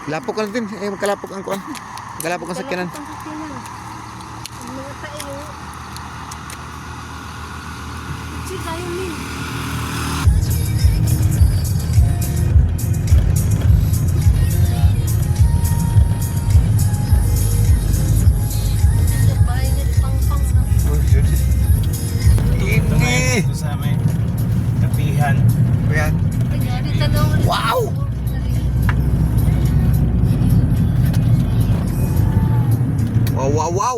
Lapok ka natin. Magkalapok ang kuan. Magkalapok ang sakyanan. Ini Sa may kapihan. Ayan. Wow! Wow, wow, wow!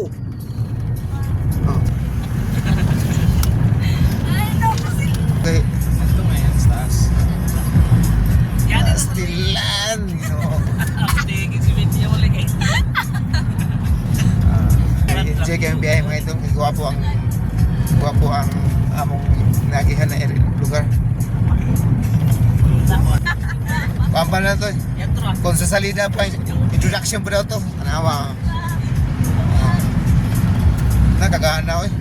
Oh. Okay. Ito ngayon sa taas. Pastilan! Check ang biyahe mga itong gwapo ang among nagihan na lugar. Pampan na to. Kung sa salida pa, introduction pa daw to. Anawa. Nakagaan na ako eh.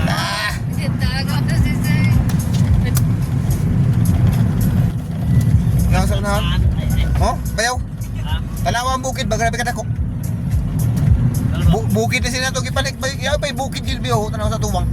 Ah! Nga sa unahan? Oh, bayaw. Tanawa ang bukid, bagrabe ka na ko. Bukid na sila ito, ipanik, yaw pa yung bukid yun, biyo, tanaw sa tuwang.